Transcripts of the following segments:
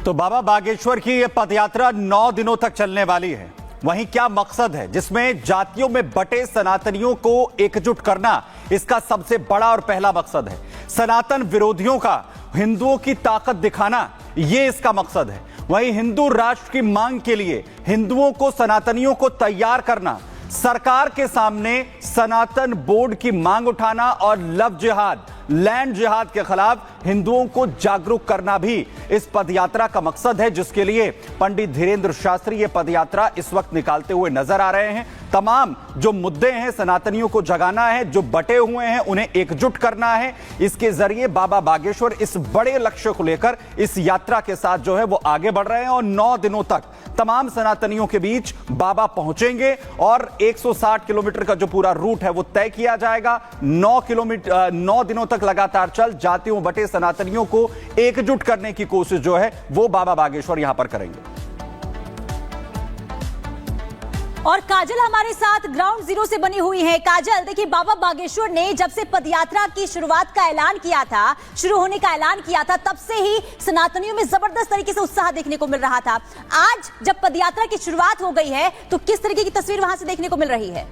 तो बाबा बागेश्वर की यह पदयात्रा 9 दिनों तक चलने वाली है। वहीं क्या मकसद है, जिसमें जातियों में बटे सनातनियों को एकजुट करना इसका सबसे बड़ा और पहला मकसद है। सनातन विरोधियों का हिंदुओं की ताकत दिखाना, यह इसका मकसद है। वहीं हिंदू राष्ट्र की मांग के लिए हिंदुओं को, सनातनियों को तैयार करना, सरकार के सामने सनातन बोर्ड की मांग उठाना और लव जिहाद, लैंड जिहाद के खिलाफ हिंदुओं को जागरूक करना भी इस पदयात्रा का मकसद है, जिसके लिए पंडित धीरेंद्र शास्त्री ये पदयात्रा इस वक्त निकालते हुए नजर आ रहे हैं। तमाम जो मुद्दे हैं, सनातनियों को जगाना है, जो बटे हुए हैं उन्हें एकजुट करना है। इसके जरिए बाबा बागेश्वर इस बड़े लक्ष्य को लेकर इस यात्रा के साथ जो है वो आगे बढ़ रहे हैं और 9 दिनों तक तमाम सनातनियों के बीच बाबा पहुंचेंगे और 160 किलोमीटर का जो पूरा रूट है वो तय किया जाएगा। 9 दिनों तक लगातार चल जातियों बटे सनातनियों को एकजुट करने की कोशिश जो है वो बाबा बागेश्वर यहां पर करेंगे। और काजल हमारे साथ ग्राउंड जीरो से बनी हुई है। काजल, देखिए, बाबा बागेश्वर ने जब से पदयात्रा की शुरुआत का ऐलान किया था, शुरू होने का ऐलान किया था, तब से ही सनातनियों में जबरदस्त तरीके से उत्साह देखने को मिल रहा था। आज जब पदयात्रा की शुरुआत हो गई है तो किस तरीके की तस्वीर वहां से देखने को मिल रही है?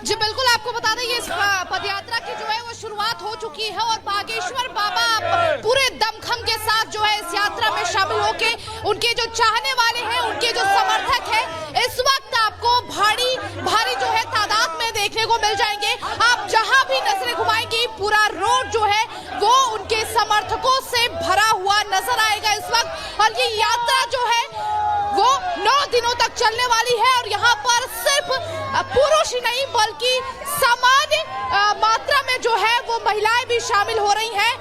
जी बिल्कुल, आपको बता दें ये इस पदयात्रा की जो है वो शुरुआत हो चुकी है और बागेश्वर बाबा पूरे दमखम के साथ जो है इस यात्रा में शामिल होके उनके जो चाहने वाले हैं, उनके जो समर्थक हैं, इस वक्त आपको भारी जो है तादाद में देखने को मिल जाएंगे। आप जहां भी नजरें घुमाएंगे पूरा रोड जो है वो उनके समर्थकों से भरा हुआ नजर आएगा इस वक्त। और ये यात्रा जो है वो 9 दिनों तक चलने वाली है और यहाँ पर सिर्फ पुरुष ही नहीं बल्कि सामान्य मात्रा में जो है वो महिलाएं भी शामिल हो रही हैं।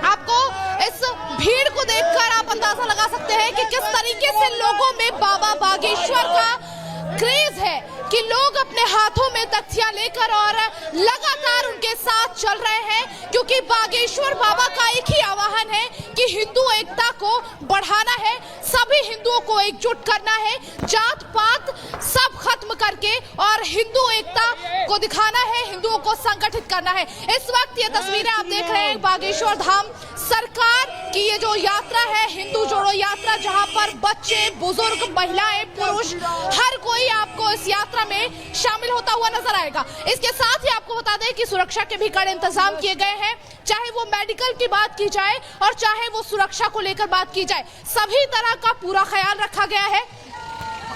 आपको इस भीड़ को देखकर आप अंदाजा लगा सकते हैं कि किस तरीके से लोगों में बाबा बागेश्वर का क्रेज है कि लोग अपने हाथों में तख्तियां लेकर और लगातार उनके साथ चल रहे हैं, क्योंकि बागेश्वर बाबा का एक ही आह्वान है कि हिंदू एकता को बढ़ाना है, सभी हिंदुओं को एकजुट करना है, जात पात सब खत्म करके और हिंदू एकता को दिखाना है, हिंदुओं को संगठित करना है। इस वक्त ये तस्वीरें आप देख रहे हैं बागेश्वर धाम सरकार की ये जो यात्रा है, हिंदू जोड़ो यात्रा, जहां पर बच्चे, बुजुर्ग, महिलाएं, पुरुष, हर कोई आपको इस यात्रा में शामिल होता हुआ नजर आएगा। इसके साथ ही आपको बता दें कि सुरक्षा के भी कड़े इंतजाम किए गए हैं, चाहे वो मेडिकल की बात की जाए और चाहे वो सुरक्षा को लेकर बात की जाए, सभी तरह का पूरा ख्याल रखा गया है।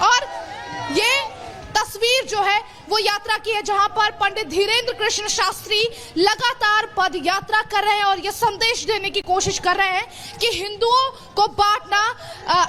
और ये तस्वीर जो है वो यात्रा की है जहां पर पंडित धीरेंद्र कृष्ण शास्त्री लगातार पद यात्रा कर रहे हैं और ये संदेश देने की कोशिश कर रहे हैं कि हिंदुओं को बांटना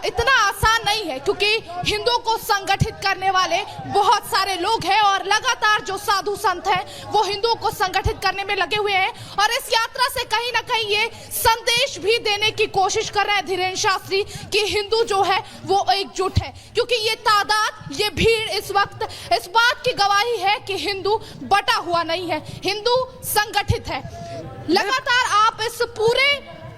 इतना आसान नहीं है, क्योंकि हिंदुओं को संगठित करने वाले बहुत सारे लोग हैं और लगातार जो साधु संत हैं वो हिंदुओं को संगठित करने में लगे हुए हैं। और इस यात्रा से कहीं ना कहीं ये संदेश भी देने की कोशिश कर रहे हैं धीरेंद्र शास्त्री कि हिंदू जो है वो एकजुट है, क्योंकि ये तादाद, ये भीड़ इस वक्त इस बात की गवाही है कि हिंदू बटा हुआ नहीं है, हिंदू संगठित है। लगातार आप इस पूरे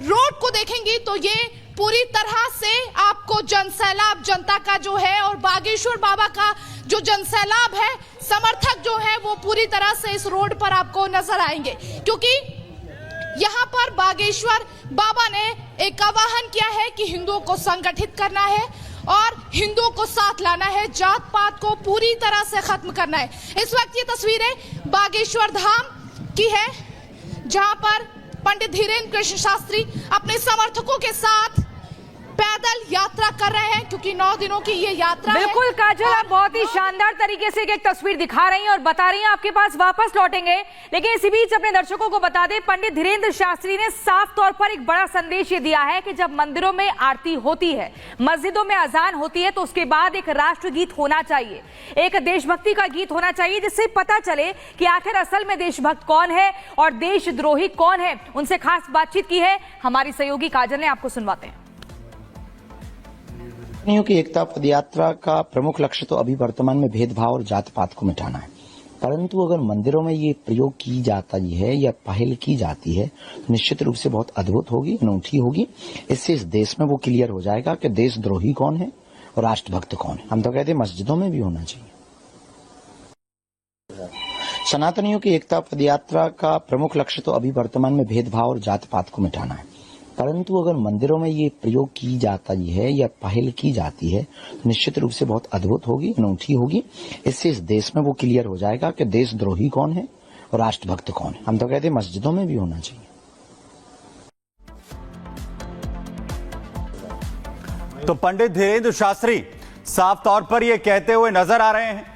रोड को देखेंगे तो ये पूरी तरह से आपको जनसैलाब जनता का जो है और बागेश्वर बाबा का जो जनसैलाब है, समर्थक जो है वो पूरी तरह से इस रोड पर आपको नजर आएंगे, क्योंकि यहाँ पर बागेश्वर बाबा ने एक आह्वान किया है कि हिंदुओं को संगठित करना है और हिंदुओं को साथ लाना है, जात पात को पूरी तरह से खत्म करना है। इस वक्त ये तस्वीरें बागेश्वर धाम की है जहां पर पंडित धीरेंद्र कृष्ण शास्त्री अपने समर्थकों के साथ पैदल यात्रा कर रहे हैं, क्योंकि 9 दिनों की ये यात्रा है। बिल्कुल काजल, आप बहुत ही शानदार तरीके से एक तस्वीर दिखा रही हैं और बता रही हैं आपके पास वापस लौटेंगे, लेकिन इसी बीच अपने दर्शकों को बता दें, पंडित धीरेंद्र शास्त्री ने साफ तौर पर एक बड़ा संदेश ये दिया है कि जब मंदिरों में आरती होती है, मस्जिदों में अजान होती है, तो उसके बाद एक राष्ट्रगीत होना चाहिए, एक देशभक्ति का गीत होना चाहिए, जिससे पता चले कि आखिर असल में देशभक्त कौन है और देशद्रोही कौन है। उनसे खास बातचीत की है हमारी सहयोगी काजल ने, आपको सुनवाते हैं। की एकता पदयात्रा का प्रमुख लक्ष्य तो अभी वर्तमान में भेदभाव और जात पात को मिटाना है, परंतु अगर मंदिरों में ये प्रयोग की जाती है या पहल की जाती है तो निश्चित रूप से बहुत अद्भुत होगी, अनूठी होगी। इससे इस देश में वो क्लियर हो जाएगा कि देशद्रोही कौन है और राष्ट्रभक्त कौन है। हम तो कहते हैं मस्जिदों में भी होना चाहिए। सनातनियों की एकता पदयात्रा का प्रमुख लक्ष्य तो अभी वर्तमान में भेदभाव और जात पात को मिटाना है, परंतु अगर मंदिरों में ये प्रयोग की जाता है या पहल की जाती है तो निश्चित रूप से बहुत अद्भुत होगी, अनूठी होगी। इससे इस देश में वो क्लियर हो जाएगा कि देशद्रोही कौन है और राष्ट्रभक्त कौन है। हम तो कहते हैं मस्जिदों में भी होना चाहिए। तो पंडित धीरेन्द्र शास्त्री साफ तौर पर यह कहते हुए नजर आ रहे हैं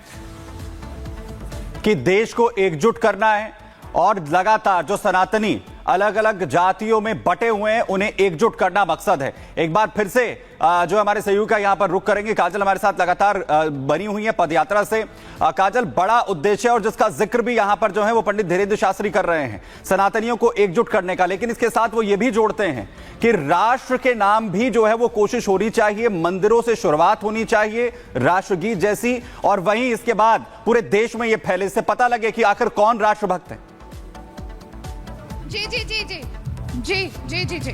कि देश को एकजुट करना है और लगातार जो सनातनी अलग अलग जातियों में बटे हुए हैं उन्हें एकजुट करना मकसद है। एक बार फिर से जो हमारे सहयोगी का यहां पर रुख करेंगे, काजल हमारे साथ लगातार बनी हुई है पदयात्रा से। काजल, बड़ा उद्देश्य है और जिसका जिक्र भी यहां पर जो है वो पंडित धीरेन्द्र शास्त्री कर रहे हैं सनातनियों को एकजुट करने का, लेकिन इसके साथ वो ये भी जोड़ते हैं कि राष्ट्र के नाम भी जो है वो कोशिश होनी चाहिए, मंदिरों से शुरुआत होनी चाहिए राष्ट्रगीत जैसी, और वहीं इसके बाद पूरे देश में ये फैले, इससे पता लगे कि आखिर कौन राष्ट्रभक्त है। जी जी जी जी जी जी जी जी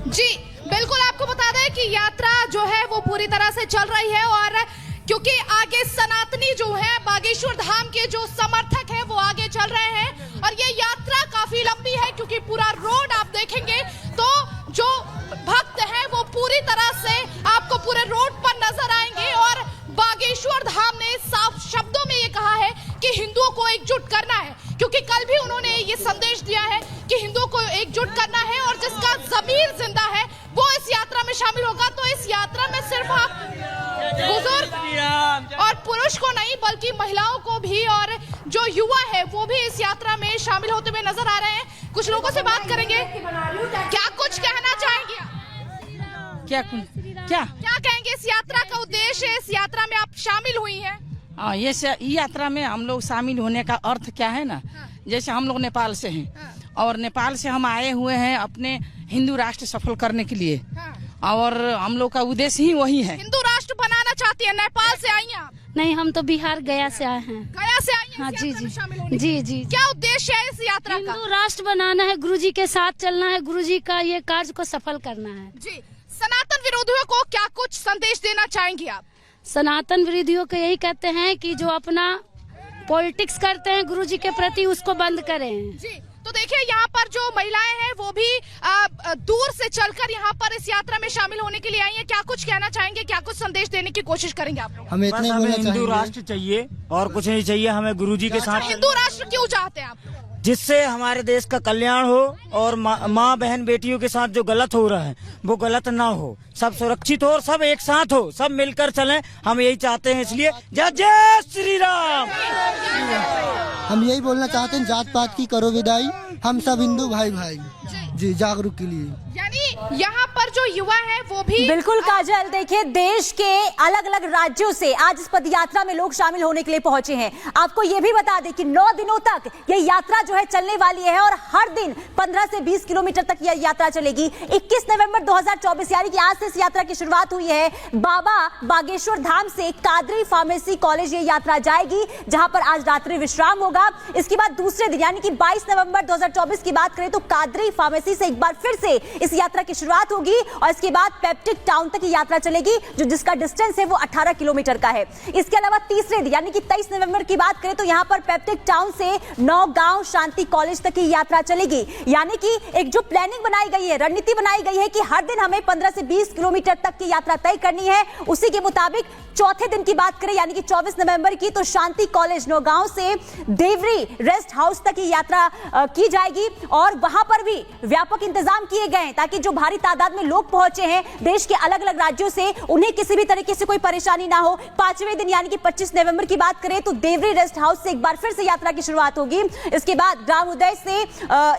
जी बिल्कुल, आपको बता दें कि यात्रा जो है वो पूरी तरह से चल रही है, और क्योंकि आगे सनातनी जो है बागेश्वर धाम के जो समर्थक है वो आगे चल रहे हैं, और ये यात्रा काफी लंबी है क्योंकि पूरा रोड आप देखेंगे तो जो भक्त हैं वो पूरी तरह से आपको पूरे रोड पर नजर आएंगे। और बागेश्वर धाम ने साफ शब्दों में ये कहा है कि हिंदुओं को एकजुट करना है, क्योंकि कल भी उन्होंने ये संदेश दिया है कि हिंदुओं को एकजुट करना है, और जिसका ज़मीर जिंदा है वो इस यात्रा में शामिल होगा। तो इस यात्रा में सिर्फ आप बुजुर्ग और पुरुष को नहीं बल्कि महिलाओं को भी और जो युवा है वो भी इस यात्रा में शामिल होते हुए नजर आ रहे हैं। कुछ लोगों से बात करेंगे, क्या कुछ कहना चाहेंगे? क्या क्या कहेंगे? इस यात्रा का उद्देश्य, इस यात्रा में आप शामिल हुई हैं? ये यात्रा में हम लोग शामिल होने का अर्थ क्या है ना, जैसे हम लोग नेपाल से हैं और नेपाल से हम आए हुए हैं अपने हिंदू राष्ट्र सफल करने के लिए, और हम लोग का उद्देश्य ही वही है। हिंदू राष्ट्र बनाना चाहती है। नेपाल से आई हैं आप? नहीं, हम तो बिहार गया से आए हैं। गया से आई हैं? हाँ जी जी जी जी जी। क्या उद्देश्य है इस यात्रा का? हिंदू राष्ट्र बनाना है, गुरुजी के साथ चलना है, गुरुजी का ये कार्य को सफल करना है। जी, सनातन विरोधियों को क्या कुछ संदेश देना चाहेंगी आप? सनातन विरोधियों को यही कहते हैं कि जो अपना पॉलिटिक्स करते हैं गुरुजी के प्रति उसको बंद करें। जी, तो देखिए यहाँ पर जो महिलाएं हैं वो भी दूर से चलकर यहाँ पर इस यात्रा में शामिल होने के लिए आई हैं। क्या कुछ कहना चाहेंगे, क्या कुछ संदेश देने की कोशिश करेंगे आप लोग? हमें हिंदू राष्ट्र चाहिए और कुछ नहीं चाहिए, हमें गुरुजी के साथ। हिंदू राष्ट्र क्यों चाहते हैं आप? जिससे हमारे देश का कल्याण हो और माँ बहन बेटियों के साथ जो गलत हो रहा है वो गलत ना हो, सब सुरक्षित हो और सब एक साथ हो, सब मिलकर चलें, हम यही चाहते हैं। इसलिए जय जय श्री राम। हम यही बोलना चाहते हैं, जात पात की करो विदाई, हम सब हिंदू भाई भाई जी जागरूक के लिए। यानी यहाँ पर जो युवा है वो भी बिल्कुल काजल, देखिए देश के अलग अलग राज्यों से आज इस पदयात्रा में लोग शामिल होने के लिए पहुंचे हैं। आपको ये भी बता दें कि 9 दिनों तक ये यात्रा जो है चलने वाली है और हर दिन 15 से 20 किलोमीटर तक यह यात्रा चलेगी। 21 नवंबर 2024 यानी कि आज से इस यात्रा की शुरुआत हुई है। बाबा बागेश्वर धाम से कादरी फार्मेसी कॉलेज ये यात्रा जाएगी, जहां पर आज रात्रि विश्राम होगा। इसके बाद दूसरे दिन यानी कि 22 नवंबर 2024 की बात करें तो कादरी फार्मेसी से एक बार फिर से इस यात्रा की शुरुआत होगी और इसके बाद पेप्टिक टाउन तक की यात्रा चलेगी, जो जिसका डिस्टेंस है वो 18 किलोमीटर का है। इसके अलावा तीसरे दिन यानी कि 23 नवंबर की बात करें तो यहां पर पेप्टिक टाउन से नौगांव शांति कॉलेज तक की यात्रा चलेगी। यानी कि एक जो प्लानिंग बनाई गई है, रणनीति बनाई गई है कि हर दिन हमें 15 से 20 किलोमीटर तक की यात्रा तय करनी है। उसी के मुताबिक चौथे दिन की बात करें यानी कि 24 नवंबर की तो शांति कॉलेज नौगांव से देवरी रेस्ट हाउस तक की यात्रा की जाएगी और वहां पर भी व्यापक इंतजाम किए गए हैं ताकि जो भारी तादाद में लोग पहुंचे हैं देश के अलग अलग राज्यों से, उन्हें किसी भी तरीके से कोई परेशानी ना हो। पांचवें दिन यानी कि 25 नवंबर की बात करें तो देवरी रेस्ट हाउस से एक बार फिर से यात्रा की शुरुआत होगी। इसके बाद ग्राम उदय से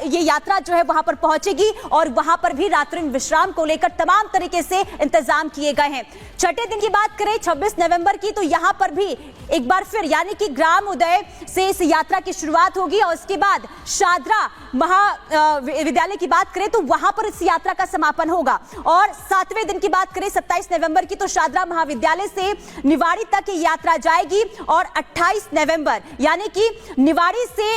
ये यात्रा जो है वहां पर पहुंचेगी और वहां पर भी रात्रि विश्राम को लेकर तमाम तरीके से इंतजाम किए गए हैं। छठे दिन की बात करें 26 नवंबर की तो यहां पर भी एक बार फिर यानी कि ग्राम उदय से इस यात्रा की शुरुआत होगी और उसके बाद शादरा महाविद्यालय की बात करें तो वहां पर इस यात्रा का समापन होगा। और सातवें दिन की बात करें 27 नवंबर की तो शादरा महाविद्यालय से निवाड़ी तक की यात्रा जाएगी और 28 नवंबर यानी कि निवाड़ी से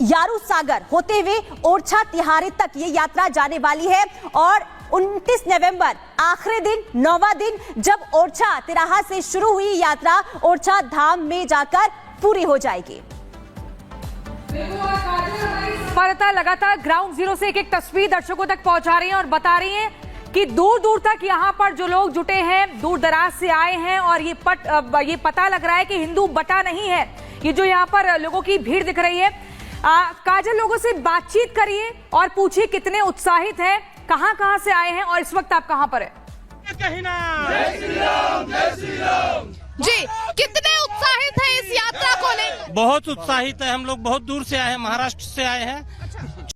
यारू सागर होते हुए ओरछा तिहारी तक ये यात्रा जाने वाली है और 29 नवंबर आखिरी दिन, 9वां दिन, जब ओरछा तिराहा से शुरू हुई यात्रा ओरछा धाम में जाकर पूरी हो जाएगी। लगातार ग्राउंड जीरो से एक तस्वीर दर्शकों तक पहुंचा रही हैं और बता रही हैं कि दूर दूर तक यहाँ पर जो लोग जुटे हैं, दूर दराज से आए हैं और ये पता लग रहा है कि हिंदू बटा नहीं है। ये जो यहाँ पर लोगों की भीड़ दिख रही है, काजल लोगों से बातचीत करिए और पूछिए कितने उत्साहित हैं, कहां से आए हैं और इस वक्त आप कहां पर है। जी, कितने उत्साहित है इस यात्रा को लेकर? बहुत उत्साहित है, हम लोग बहुत दूर से आए हैं, महाराष्ट्र से आए हैं